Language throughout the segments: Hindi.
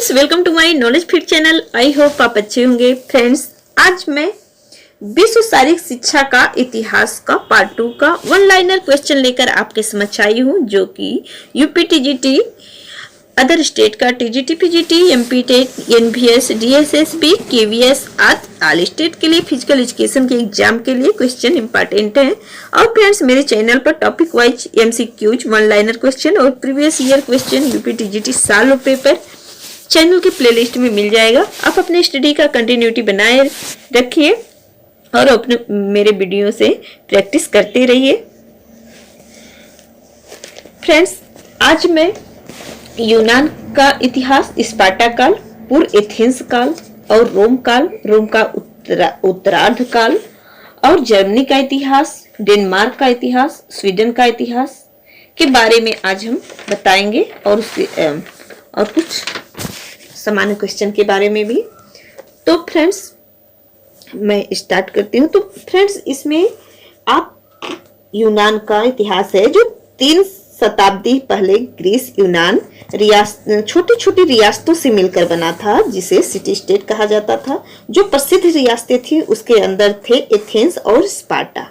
Friends, welcome to my knowledge fit channel. I hope आप अच्छे होंगे। फ्रेंड्स, आज मैं विश्व शारीरिक शिक्षा का इतिहास का पार्ट 2 का वन लाइनर क्वेश्चन लेकर आपके समक्ष आई हूँ, जो कि यूपी टीजीटी, अदर स्टेट का TGT, PGT, MP TET, NVS, DSSB, KVS आदि ऑल स्टेट के लिए फिजिकल एजुकेशन के एग्जाम के लिए क्वेश्चन इंपॉर्टेंट है। और फ्रेंड्स, मेरे चैनल पर topic wise MCQs, one liner question और previous year question UP TGT साल और पेपर चैनल के प्लेलिस्ट में मिल जाएगा। आप अपने स्टडी का कंटिन्यूटी बनाए रखिए और अपने मेरे वीडियो से प्रैक्टिस करते रहिए। फ्रेंड्स, आज मैं यूनान का इतिहास, स्पार्टा काल, पूर्व एथेंस काल और रोम काल, रोम का उत्तरार्ध काल और जर्मनी का इतिहास, डेनमार्क का इतिहास, स्वीडन का इतिहास के बारे में आज हम बताएंगे और कुछ सामान्य क्वेश्चन के बारे में भी। तो फ्रेंड्स, मैं स्टार्ट करती हूँ। तो फ्रेंड्स, इसमें आप यूनान का इतिहास है जो 3 शताब्दी पहले ग्रीस यूनान छोटी छोटी रियासतों से मिलकर बना था, जिसे सिटी स्टेट कहा जाता था। जो प्रसिद्ध रियासतें थी उसके अंदर थे एथेंस और स्पार्टा।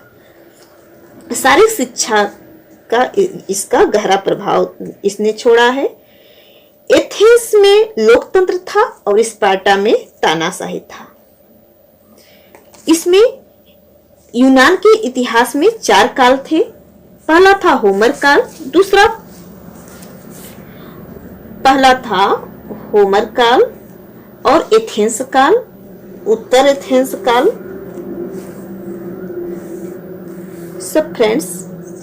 शारीरिक शिक्षा का इसका गहरा प्रभाव इसने छोड़ा है। एथेंस में लोकतंत्र था और स्पार्टा में तानाशाही था। इसमें यूनान के इतिहास में 4 काल थे। पहला था होमर काल, पहला था होमर काल और एथेंस काल, उत्तर एथेंस काल। सब फ्रेंड्स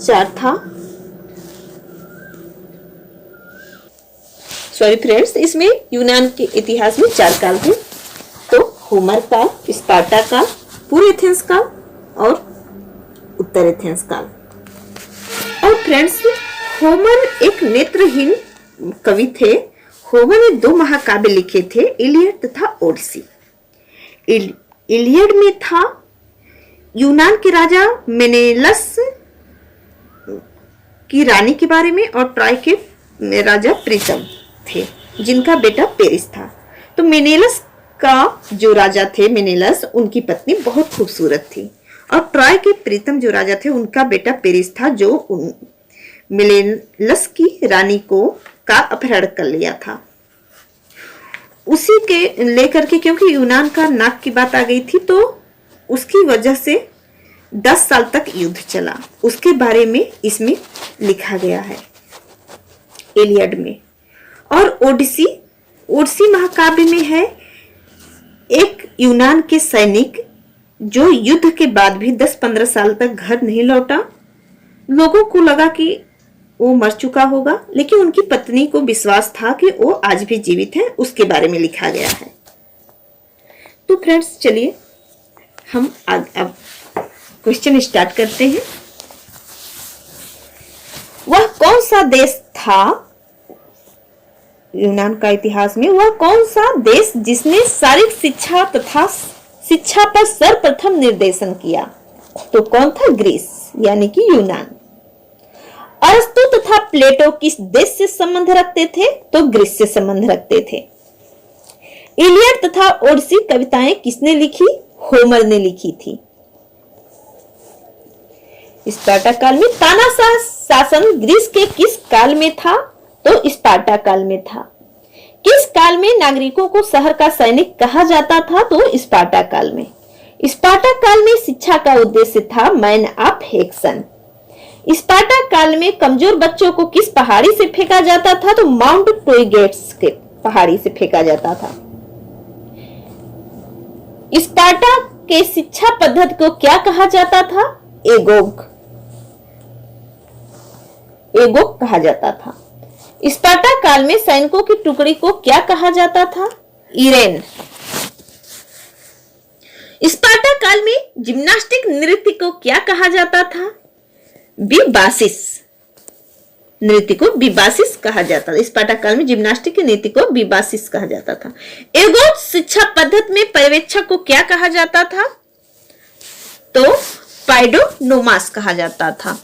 4 था। सॉरी फ्रेंड्स, इसमें यूनान के इतिहास में 4 काल थे। तो होमर काल, स्पार्टा काल, पूर्व एथेंस काल और उत्तर एथेंस काल। और फ्रेंड्स, होमर एक नेत्रहीन कवि थे। होमर ने 2 महाकाव्य लिखे थे, इलियड तथा ओडिसी। इलियड में था यूनान के राजा मेनेलस की रानी के बारे में और ट्रॉय के राजा प्रीतम थे, जिनका बेटा पेरिस था। तो मेनेलस का जो राजा थे, मेनेलस, उनकी पत्नी बहुत खूबसूरत थी और ट्रॉय के प्रीतम जो राजा थे, उनका बेटा पेरिस था, जो मेनेलस की रानी का अपहरण कर लिया था। उसी के लेकर के, क्योंकि यूनान का नाक की बात आ गई थी, तो उसकी वजह से 10 साल तक युद्ध चला। उसके बारे में इसमें लिखा गया है इलियड में। और ओडिसी महाकाव्य में है एक यूनान के सैनिक जो युद्ध के बाद भी 10-15 साल तक घर नहीं लौटा। लोगों को लगा कि वो मर चुका होगा, लेकिन उनकी पत्नी को विश्वास था कि वो आज भी जीवित है। उसके बारे में लिखा गया है। तो फ्रेंड्स, चलिए हम अब क्वेश्चन स्टार्ट करते हैं। वह कौन सा देश था यूनान का इतिहास में, वह कौन सा देश जिसने शारीरिक शिक्षा तथा शिक्षा पर सर्वप्रथम निर्देशन किया? तो कौन था? ग्रीस, यानी कि यूनान। अरस्तु तथा प्लेटो किस देश से संबंध रखते थे? तो ग्रीस से संबंध रखते थे। इलियड तथा ओडिसी कविताएं किसने लिखी? होमर ने लिखी थी। स्पार्टा काल में तानाशाह शासन ग्रीस के किस काल में था? तो स्पार्टा काल में था। किस काल में नागरिकों को शहर का सैनिक कहा जाता था? तो स्पार्टा काल में। स्पार्टा काल में शिक्षा का उद्देश्य था मैन ऑफ एक्शन। स्पार्टा काल में कमजोर बच्चों को किस पहाड़ी से फेंका जाता था? तो माउंट टोइगेट्स के पहाड़ी से फेंका जाता था। स्पार्टा के शिक्षा पद्धति को क्या कहा जाता था? एगोग कहा जाता था। स्पार्टा काल में सैनिकों की टुकड़ी को क्या कहा जाता था? इरेन। स्पार्टा काल में जिम्नास्टिक नृत्य को क्या कहा जाता था? बिबासिस। नृत्य को बिबासिस कहा जाता था। स्पार्टा काल में जिम्नास्टिक के नृत्य को बिबासिस कहा जाता था। एगोग शिक्षा पद्धति में पर्यवेक्षक को क्या कहा जाता था? तो पाइडोनोमास कहा जाता था।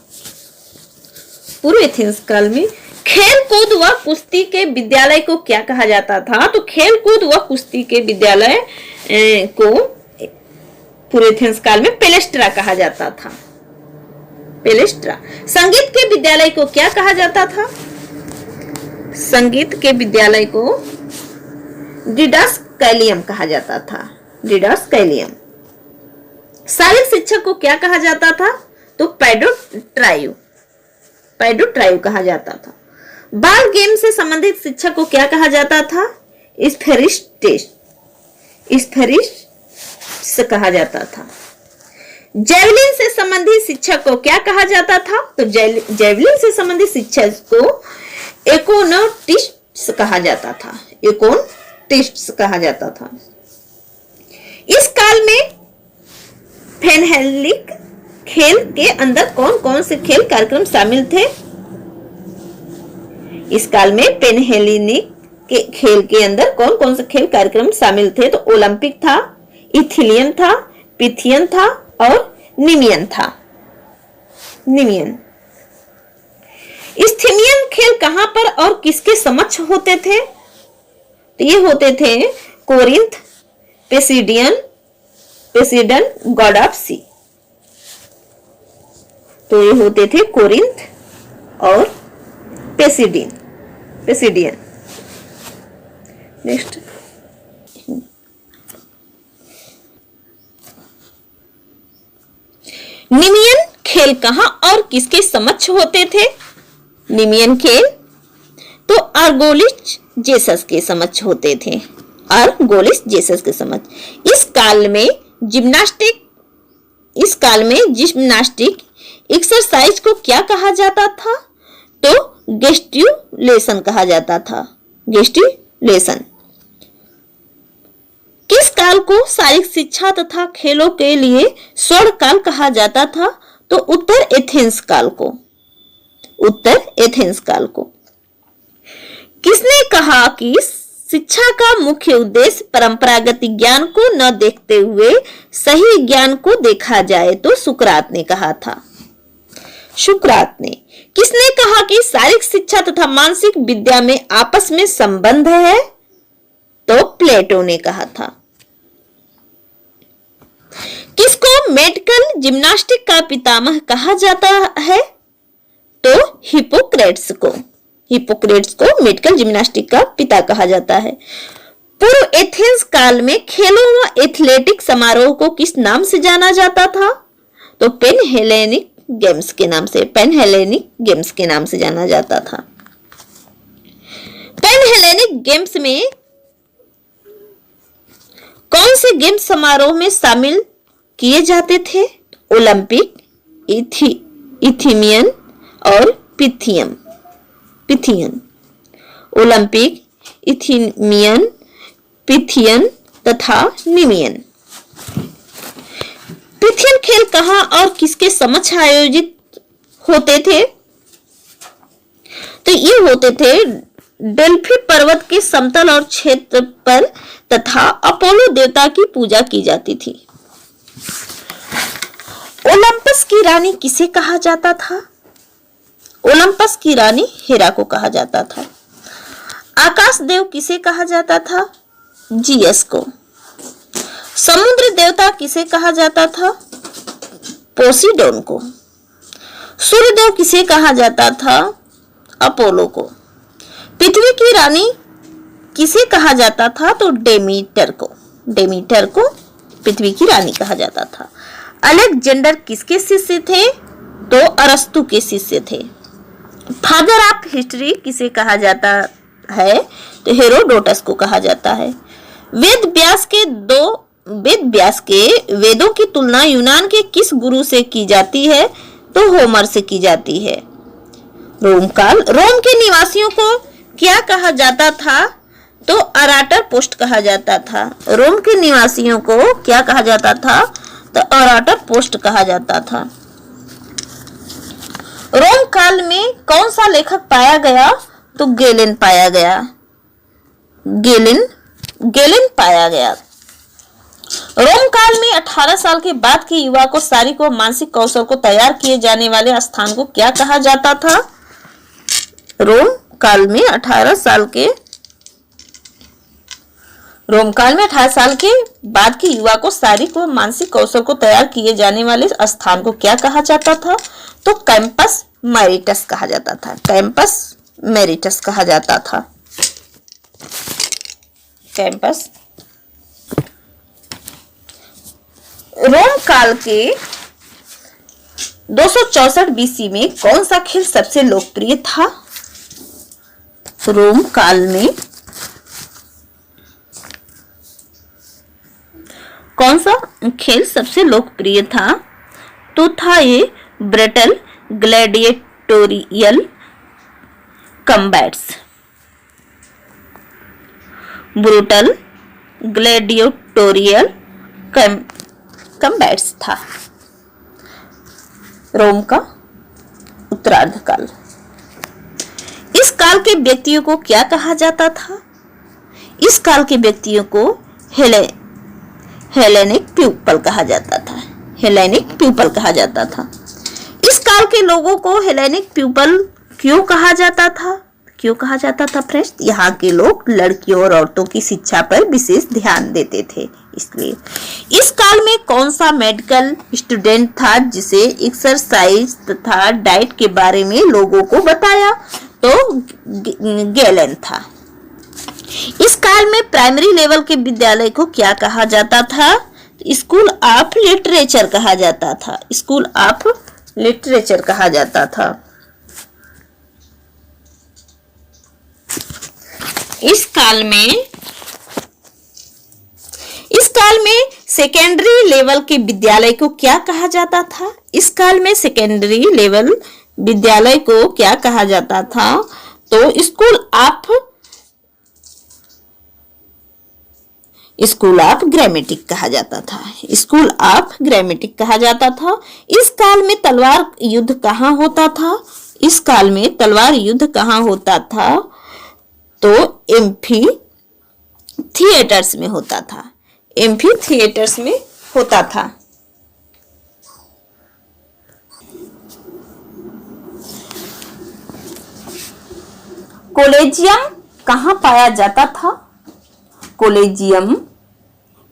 पूर्व एथेंस काल में खेल कूद व कुश्ती के विद्यालय को क्या कहा जाता था? तो खेल कूद व कुश्ती के विद्यालय को पूरे एथेंस काल में पेलेस्ट्रा कहा जाता था। पेलेस्ट्रा। संगीत के विद्यालय को क्या कहा जाता था? संगीत के विद्यालय को डिडास्कैलियम कहा जाता था। डिडास्कैलियम। शारीरिक शिक्षक को क्या कहा जाता था? तो पैडोट्रायू। पैडोट्रायू कहा जाता था। बाल गेम से संबंधित शिक्षक को क्या कहा जाता था? स्फेरिस्टिस्ट। स्फेरिस्ट कहा जाता था। जेवलिन से संबंधित शिक्षक को क्या कहा जाता था? तो जेवलिन से संबंधित शिक्षक को एकोनोटिस्ट कहा जाता था। एकोनोटिस्ट कहा जाता था। इस काल में फेनहेलिक खेल के अंदर कौन कौन से खेल कार्यक्रम शामिल थे? इस काल में पेनहेलिनिक के खेल के अंदर कौन कौन से खेल कार्यक्रम शामिल थे? तो ओलंपिक था, इथिलियन था, पिथियन था और निमियन था। निमियन। इस्थीमियन खेल कहां पर और किसके समक्ष होते थे? तो ये होते थे कोरिंथ, पेसिडन, गॉड ऑफ सी। तो ये होते थे कोरिंथ और पेसिडियन। नेक्स्ट, निमियन खेल कहां और किसके समक्ष होते थे? निमियन खेल तो आर्गोलिस जेसस के समक्ष होते थे। आर्गोलिस जेसस के समक्ष। इस काल में जिम्नास्टिक एक्सरसाइज को क्या कहा जाता था? तो गेस्टिकुलेशन कहा जाता था। गेस्टिकुलेशन। किस काल को शारीरिक शिक्षा तथा खेलों के लिए स्वर्ण काल कहा जाता था? तो उत्तर एथेंस काल को। उत्तर एथेंस काल को। किसने कहा कि शिक्षा का मुख्य उद्देश्य परंपरागत ज्ञान को न देखते हुए सही ज्ञान को देखा जाए? तो सुकरात ने कहा था। सुकरात ने। किसने कहा कि शारीरिक शिक्षा तथा मानसिक विद्या में आपस में संबंध है? तो प्लेटो ने कहा था। किसको मेडिकल जिम्नास्टिक का पितामह कहा जाता है? तो हिप्पोक्रेट्स को। हिप्पोक्रेट्स को मेडिकल जिम्नास्टिक का पिता कहा जाता है। पूर्व एथेंस काल में खेलों व एथलेटिक समारोह को किस नाम से जाना जाता था? तो पेनहेलेनिक गेम्स के नाम से। पेनहेलेनिक गेम्स के नाम से जाना जाता था। पेनहेलेनिक गेम्स में कौन से गेम समारोह में शामिल किए जाते थे? ओलंपिक, इथीमियन और पिथियन। ओलंपिक, इथीमियन, पिथियन तथा निमियन। पिथियन खेल कहां और किसके समक्ष आयोजित होते थे? तो ये होते थे डेल्फी पर्वत के समतल और क्षेत्र पर तथा अपोलो देवता की पूजा की जाती थी। ओलंपस की रानी किसे कहा जाता था? ओलंपस की रानी हेरा को कहा जाता था। आकाश देव किसे कहा जाता था? जीएस को। समुद्र देवता किसे कहा जाता था? पोसीडोन को। सूर्य देव किसे कहा जाता था? अपोलो को। पृथ्वी की रानी किसे कहा जाता था? तो डेमीटर को। डेमीटर को पृथ्वी की रानी कहा जाता था। अलेक्जेंडर किसके शिष्य थे? तो अरस्तु के शिष्य थे। फादर ऑफ हिस्ट्री किसे कहा जाता है? तो हेरोडोटस को कहा जाता है। वेद व्यास के वेदों की तुलना यूनान के किस गुरु से की जाती है? तो होमर से की जाती है। रोम के निवासियों को क्या कहा जाता था? तो अराटर पोस्ट कहा जाता था। रोम के निवासियों को क्या कहा जाता था? तो अराटर पोस्ट कहा जाता था। रोम काल में कौन सा लेखक पाया गया? तो गेलेन पाया गया। गेलेन पाया गया। रोम काल में 18 साल के बाद के युवा को शारीरिक व मानसिक कौशल को तैयार किए जाने वाले स्थान को क्या कहा जाता था? रोम काल में 18 साल के बाद के युवा को शारीरिक व मानसिक कौशल को तैयार किए जाने वाले स्थान को क्या कहा जाता था? तो कैंपस मैरिटस कहा जाता था। कैंपस मैरिटस कहा जाता था। कैंपस। रोम काल के 264 बीसी में कौन सा खेल सबसे लोकप्रिय था? रोम काल में कौन सा खेल सबसे लोकप्रिय था? तो था ये ब्रटल ग्लैडिएटोरियल कम्बैट्स। ब्रूटल ग्लैडिएटोरियल कम्बैट्स था रोम का उत्तरार्ध काल। इस काल के व्यक्तियों को क्या कहा जाता था? इस काल के व्यक्तियों को हेलेनिक पीपल कहा जाता था। हेलेनिक पीपल कहा जाता था। इस काल के लोगों को हेलेनिक पीपल क्यों कहा जाता था? क्यों कहा जाता था फ्रेंड्स? यहाँ के लोग लड़कियों और औरतों की शिक्षा पर विशेष ध्यान देते थे, इसलिए। इस काल में कौन सा मेडिकल स्टूडेंट था जिसे एक्सरसाइज तथा डाइट के बारे में लोगों को बताया? तो गैलन था। इस काल में प्राइमरी लेवल के विद्यालय को क्या कहा जाता था? स्कूल ऑफ लिटरेचर कहा जाता था। स्कूल ऑफ लिटरेचर कहा जाता था। इस काल में सेकेंडरी लेवल के विद्यालय को क्या कहा जाता था? इस काल में सेकेंडरी लेवल विद्यालय को क्या कहा जाता था? तो स्कूल ऑफ ग्रामेटिक कहा जाता था। स्कूल ऑफ ग्रामेटिक कहा जाता था। इस काल में तलवार युद्ध कहाँ होता था? इस काल में तलवार युद्ध कहाँ होता था? तो एम्फी थिएटर्स में होता था। एम्फी थिएटर्स में होता था। कोलेजियम कहाँ पाया जाता था? कोलेजियम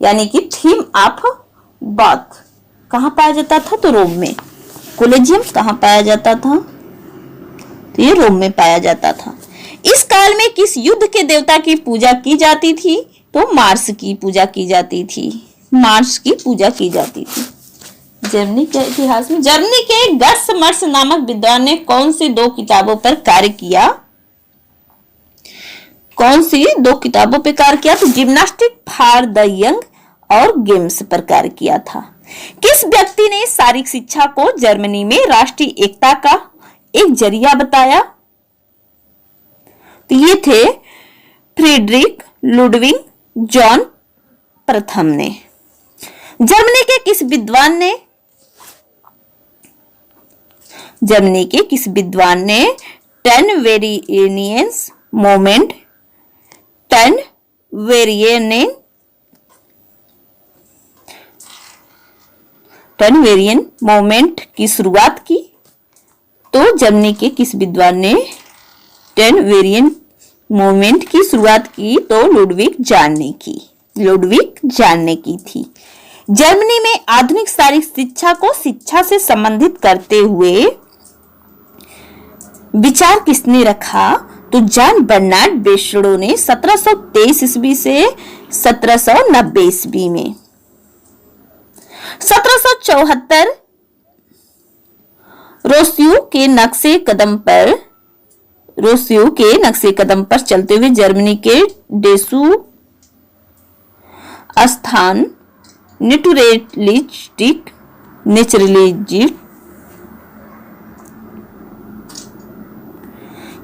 यानी कि थीम ऑफ बाथ कहाँ पाया जाता था? तो रोम में। कोलेजियम कहाँ पाया जाता था? तो ये रोम में पाया जाता था। इस काल में किस युद्ध के देवता की पूजा की जाती थी? तो मार्स की पूजा की जाती थी। मार्स की पूजा की जाती थी। जर्मनी के इतिहास में जर्मनी के गट्स मर्स नामक विद्वान ने कौन सी दो किताबों पर कार्य किया? कौन सी दो किताबों पर कार्य किया? तो जिम्नास्टिक फॉर द यंग और गेम्स पर कार्य किया था। किस व्यक्ति ने शारीरिक शिक्षा को जर्मनी में राष्ट्रीय एकता का एक जरिया बताया? तो ये थे फ्रीडरिक लुडविग जॉन प्रथम ने। जर्मनी के किस विद्वान ने टेन वेरिएन मोमेंट की शुरुआत की? तो जर्मनी के किस विद्वान ने 10 वेरिएंट मूवमेंट की शुरुआत की? तो लुडविग जान ने की थी। जर्मनी में आधुनिक शारीरिक शिक्षा को शिक्षा से संबंधित करते हुए विचार किसने रखा? तो जॉन बर्नार्ड बेशड़ो ने 1723 ईस्वी से 1790 ईस्वी में। 1774 रोस्यू के नक्शे कदम पर चलते हुए जर्मनी के डेसू स्थान नेचुरलिस्ट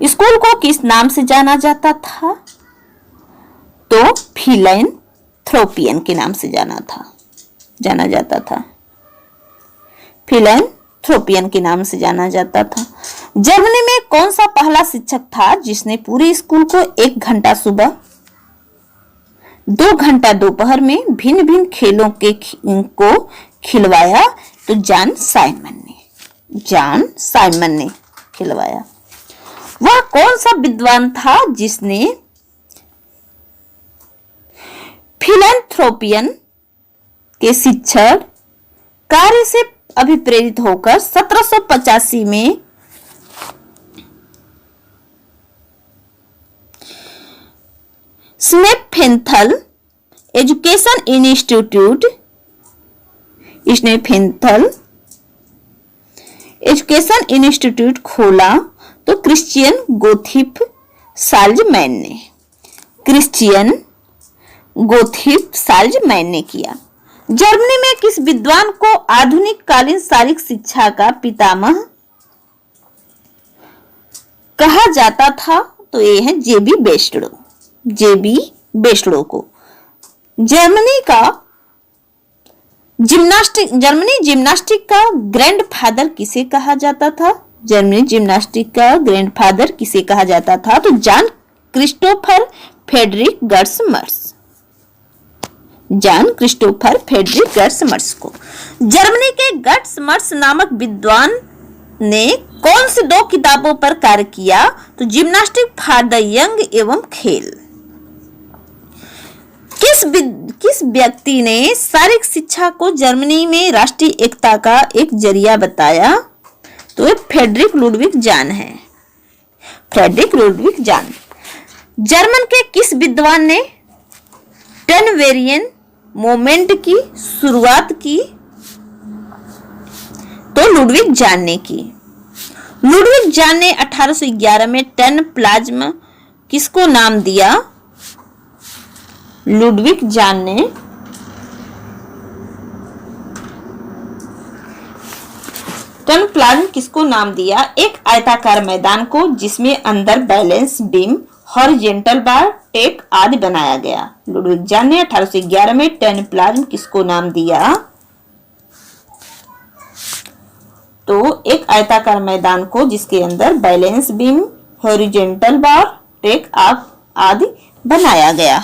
स्कूल को किस नाम से जाना जाता था? तो फिलैंथ्रोपियन के नाम से जाना जाता था। फिलैंथ्रोपियन के नाम से जाना जाता था। जर्मनी में कौन सा पहला शिक्षक था जिसने पूरे स्कूल को 1 घंटा सुबह 2 घंटा दोपहर में भिन्न भिन्न खेलों को खिलवाया? तो जॉन साइमन ने खिलवाया। वह कौन सा विद्वान था जिसने फिलैंथ्रोपियन के शिक्षण कार्य से अभिप्रेरित होकर 1785 में स्नेपफेंथल एजुकेशन इंस्टीट्यूट खोला? तो क्रिश्चियन गोथिप साल्जमैन ने किया। जर्मनी में किस विद्वान को आधुनिक कालीन शारीरिक शिक्षा का पितामह कहा जाता था? तो ये है जेबी बेस्टो को। जर्मनी जिम्नास्टिक का ग्रैंडफादर किसे कहा जाता था? जर्मनी जिम्नास्टिक का ग्रैंडफादर किसे कहा जाता था? तो जॉन क्रिस्टोफर फ्रेडरिक गर्ट्समर्स को। जर्मनी के गर्ट्समर्स नामक विद्वान ने कौन सी 2 किताबों पर कार्य किया? तो जिम्नास्टिक फॉर द यंग एवं खेल। किस व्यक्ति ने शारीरिक शिक्षा को जर्मनी में राष्ट्रीय एकता का एक जरिया बताया? तो ये फ्रेडरिक लुडविग जान है। जर्मन के किस विद्वान ने टर्नवेरियन मूवमेंट की शुरुआत की? तो लुडविग जान ने की। लुडविग जान ने 1811 में टर्न प्लाज्म किसको नाम दिया? लुडविग जान ने टर्न प्लाज्म किसको नाम दिया? एक आयताकार मैदान को जिसमें अंदर बैलेंस बीम, हॉरिजेंटल बार, टेक आदि बनाया गया। लुडविग जान ने 1811 में टर्न प्लाज्म किसको नाम दिया? तो एक आयताकार मैदान को जिसके अंदर बैलेंस बीम, हॉरिजेंटल बार, टेक आदि बनाया गया।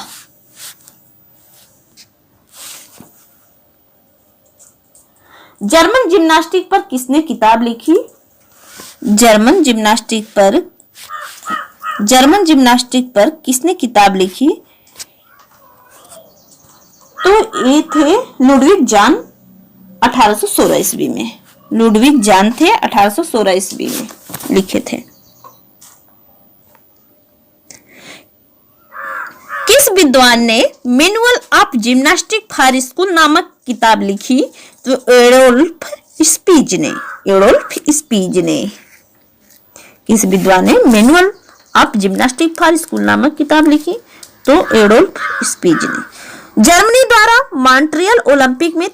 जर्मन जिम्नास्टिक पर किसने किताब लिखी? जर्मन जिम्नास्टिक पर किसने किताब लिखी? तो ये थे लुडविग जान 1816 ईस्वी में। लुडविग जान थे 1816 ईस्वी में लिखे थे। किस विद्वान ने manual of gymnastic for school नामक किताब लिखी? तो एडोल्फ स्पीज ने। किस विद्वान ने manual of gymnastic for school नामक किताब लिखी? तो एडोल्फ स्पीज ने। जर्मनी द्वारा मॉन्ट्रियल ओलंपिक में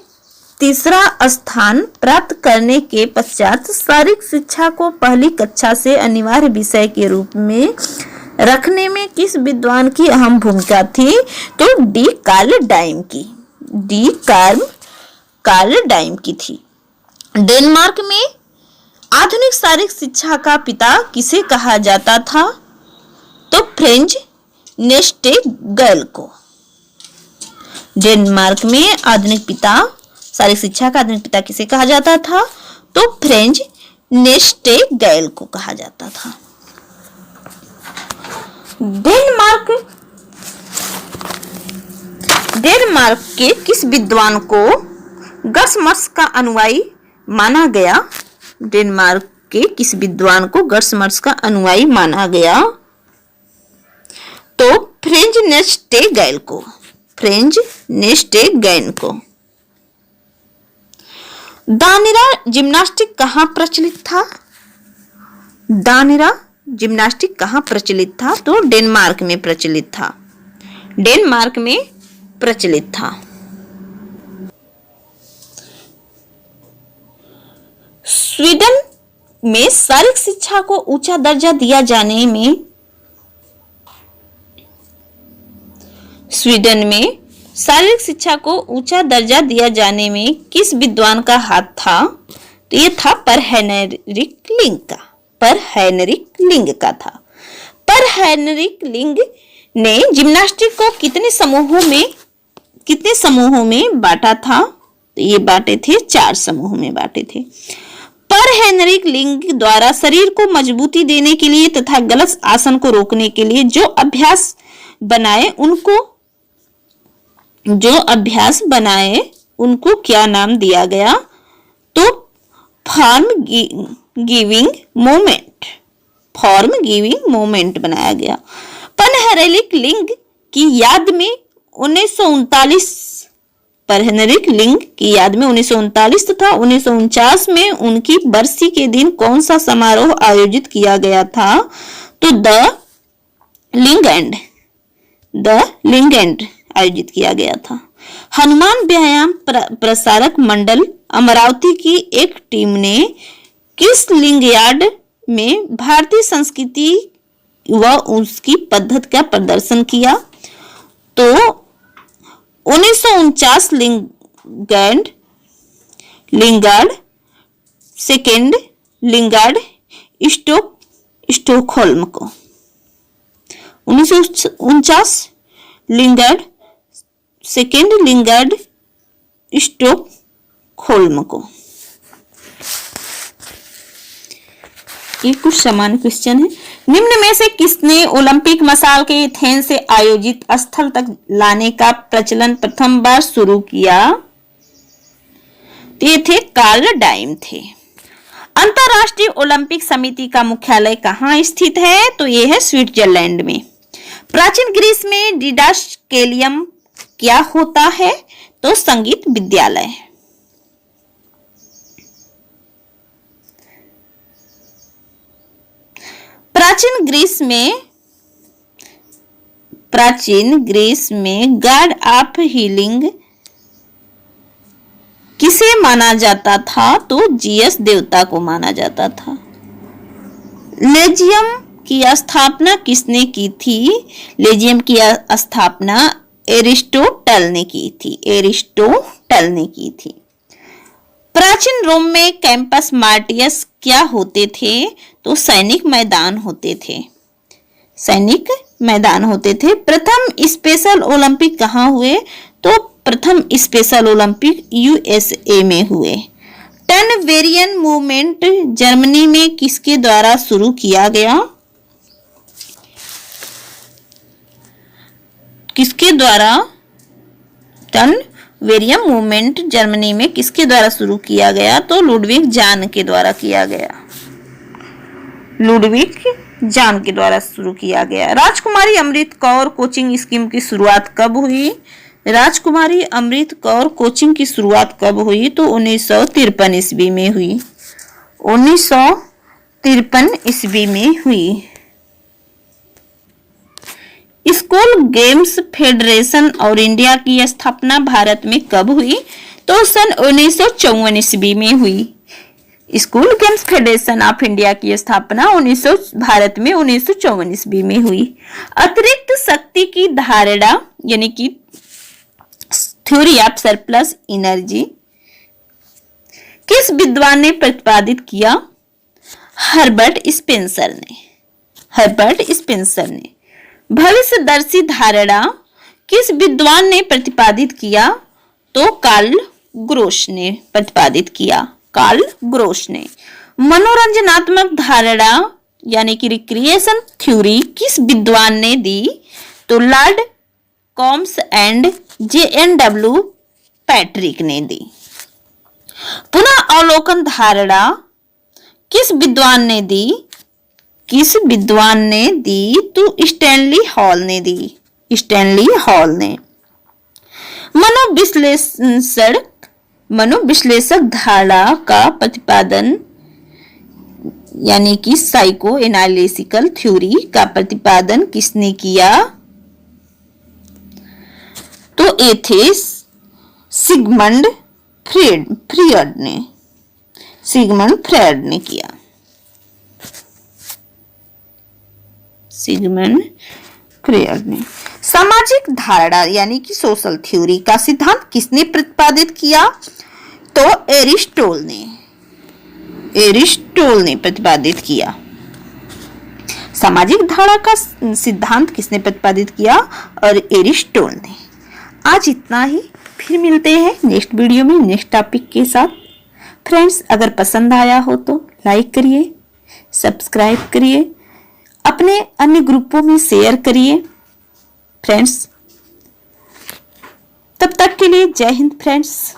3रा स्थान प्राप्त करने के पश्चात शारीरिक शिक्षा को पहली कक्षा से अनिवार्य विषय के रूप में रखने में किस विद्वान की अहम भूमिका थी? तो डी कार्ल डाइम की थी। डेनमार्क में आधुनिक शारीरिक शिक्षा का पिता किसे कहा जाता था? तो फ्रेंच नेस्टेगल को। डेनमार्क में शारीरिक शिक्षा का आधुनिक पिता किसे कहा जाता था? तो फ्रेंच नेस्टेगल को कहा जाता था। डेनमार्क के किस विद्वान को गर्ट्समर्स का अनुयायी माना गया? डेनमार्क के किस विद्वान को गर्ट्समर्स का अनुयायी माना गया? तो फ्रेंच नेस्टेगल को। दानिरा जिम्नास्टिक कहाँ प्रचलित था? तो डेनमार्क में प्रचलित था। स्वीडन में शारीरिक शिक्षा को ऊंचा दर्जा दिया जाने में किस विद्वान का हाथ था? तो ये था पर हेनरिक लिंग का था। पर हेनरिक लिंग ने जिम्नास्टिक को कितने समूहों में बांटा था? तो ये बांटे थे 4 समूहों में बांटे थे। पर हेनरिक लिंग द्वारा शरीर को मजबूती देने के लिए तथा गलत आसन को रोकने के लिए जो अभ्यास उनको क्या नाम दिया गया? तो फॉर्म गिविंग मूवमेंट बनाया गया। पर हेनरिक लिंग की याद में 1939 तथा 1949 में उनकी बरसी के दिन कौन सा समारोह आयोजित किया गया था? तो द लिंग एंड आयोजित किया गया था। हनुमान व्यायाम प्रसारक मंडल अमरावती की एक टीम ने किस लिंग यार्ड में भारतीय संस्कृति व उसकी पद्धति का प्रदर्शन किया? तो 1949 लिंगार्ड, सेकेंड लिंगार्ड स्टॉकहोल्म को। 1949 लिंगार्ड, सेकेंड लिंगार्ड स्टॉकहोल्म को। ये कुछ समान क्वेश्चन है। निम्न में से किसने ओलंपिक मशाल के एथेंस से आयोजित स्थल तक लाने का प्रचलन प्रथम बार शुरू किया? ये थे कार्ल डाइम थे। अंतरराष्ट्रीय ओलंपिक समिति का मुख्यालय कहाँ स्थित है? तो यह है स्विट्जरलैंड में। प्राचीन ग्रीस में डिडास्केलियम क्या होता है? तो संगीत विद्यालय। प्राचीन ग्रीस में गॉड ऑफ हीलिंग किसे माना जाता था? तो जीएस देवता को माना जाता था। लेजियम की स्थापना किसने की थी? लेजियम की स्थापना एरिस्टोटल ने की थी। प्राचीन रोम में कैंपस मार्टियस क्या होते थे? तो सैनिक मैदान होते थे। प्रथम स्पेशल ओलंपिक कहाँ हुए? तो प्रथम स्पेशल ओलंपिक यूएसए में हुए। टन वेरियन मूवमेंट जर्मनी में किसके द्वारा शुरू किया गया? टन वेरियम मूवमेंट जर्मनी में किसके द्वारा शुरू किया गया? तो लुडविग जान के द्वारा शुरू किया गया। राजकुमारी अमृत कौर कोचिंग स्कीम की शुरुआत कब हुई? राजकुमारी अमृत कौर कोचिंग की शुरुआत कब हुई? तो 1953 ईस्वी में हुई। 1953 ईस्वी में हुई। स्कूल गेम्स फेडरेशन और इंडिया की स्थापना भारत में कब हुई? तो सन 1954 ईस्वी में हुई। School games federation of India की स्थापना भारत में 1954 ईस्वी में हुई। अतिरिक्त शक्ति की धारणा यानी कि थ्योरी ऑफ सरप्लस एनर्जी किस विद्वान ने प्रतिपादित किया? हर्बर्ट स्पेंसर ने। भविष्यदर्शी धारणा किस विद्वान ने प्रतिपादित किया? तो कार्ल ग्रोश ने प्रतिपादित किया। मनोरंजनात्मक धारणा यानी कि रिक्रिएशन थ्योरी किस विद्वान ने दी? तो Lord Combs and JNW Patrick ने दी। पुनः अवलोकन धारणा किस विद्वान ने दी? तो स्टैनली हॉल ने। मनोविश्लेषक धारणा का प्रतिपादन यानी कि साइको एनालिटिकल थ्योरी का प्रतिपादन किसने किया? तो ये थे सिगमंड फ्रायड ने किया। सामाजिक धारणा यानी कि सोशल थ्योरी का सिद्धांत किसने प्रतिपादित किया? तो एरिस्टोटल ने प्रतिपादित किया। सामाजिक धारणा का सिद्धांत किसने प्रतिपादित किया? और एरिस्टोटल ने। आज इतना ही, फिर मिलते हैं नेक्स्ट वीडियो में नेक्स्ट टॉपिक के साथ। फ्रेंड्स, अगर पसंद आया हो तो लाइक करिए, सब्सक्राइब करिए, अपने अन्य ग्रुपों में शेयर करिए फ्रेंड्स। तब तक के लिए जय हिंद फ्रेंड्स।